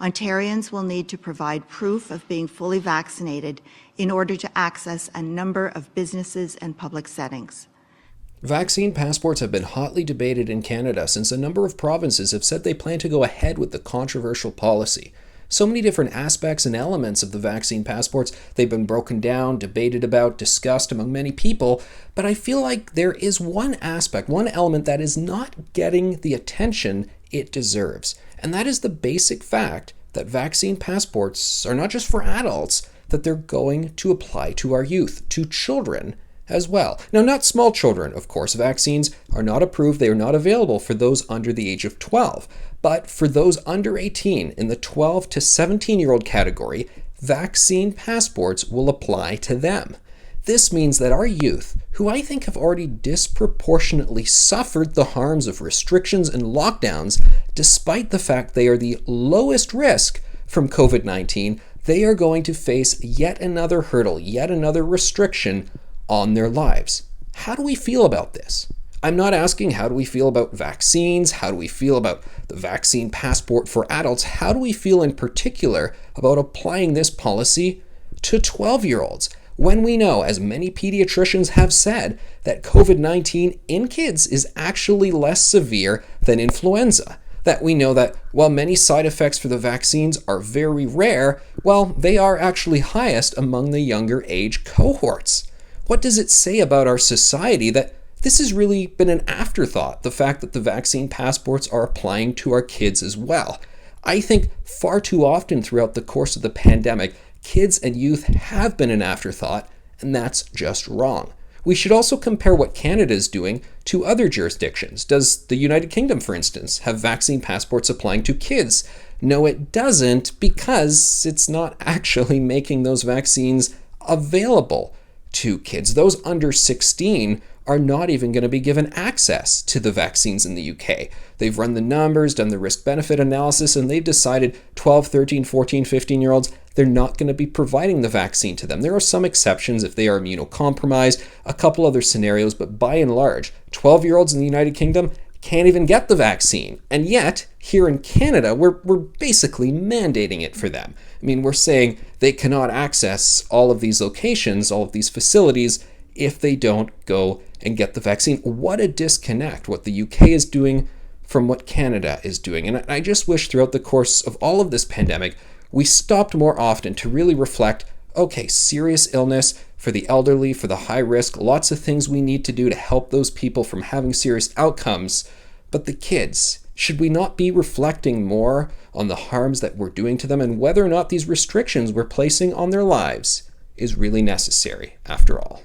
Ontarians will need to provide proof of being fully vaccinated in order to access a number of businesses and public settings. Vaccine passports have been hotly debated in Canada since a number of provinces have said they plan to go ahead with the controversial policy. So many different aspects and elements of the vaccine passports, they've been broken down, debated about, discussed among many people, but I feel like there is one aspect, one element that is not getting the attention it deserves. And that is the basic fact that vaccine passports are not just for adults, that they're going to apply to our youth, to children as well. Now, not small children, of course. Vaccines are not approved. They are not available for those under the age of 12. But for those under 18 in the 12 to 17-year-old category, vaccine passports will apply to them. This means that our youth, who I think have already disproportionately suffered the harms of restrictions and lockdowns, despite the fact they are the lowest risk from COVID-19, they are going to face yet another hurdle, yet another restriction on their lives. How do we feel about this? I'm not asking how do we feel about vaccines, how do we feel about the vaccine passport for adults, how do we feel in particular about applying this policy to 12-year-olds when we know, as many pediatricians have said, that COVID-19 in kids is actually less severe than influenza. That we know that while many side effects for the vaccines are very rare, well, they are actually highest among the younger age cohorts. What does it say about our society that this has really been an afterthought, the fact that the vaccine passports are applying to our kids as well? I think far too often throughout the course of the pandemic, kids and youth have been an afterthought, and that's just wrong. We should also compare what Canada is doing to other jurisdictions. Does the United Kingdom, for instance, have vaccine passports applying to kids? No, it doesn't, because it's not actually making those vaccines available to kids. Those under 16 are not even going to be given access to the vaccines in the UK. They've run the numbers, done the risk-benefit analysis, and they've decided 12, 13, 14, 15-year-olds, they're not going to be providing the vaccine to them. There are some exceptions if they are immunocompromised, a couple other scenarios, but by and large, 12-year-olds in the United Kingdom can't even get the vaccine. And yet, here in Canada, we're basically mandating it for them. I mean, we're saying they cannot access all of these locations, all of these facilities, if they don't go and get the vaccine. What a disconnect, what the UK is doing from what Canada is doing. And I just wish throughout the course of all of this pandemic, we stopped more often to really reflect, okay, serious illness for the elderly, for the high risk, lots of things we need to do to help those people from having serious outcomes. But the kids, should we not be reflecting more on the harms that we're doing to them and whether or not these restrictions we're placing on their lives is really necessary after all?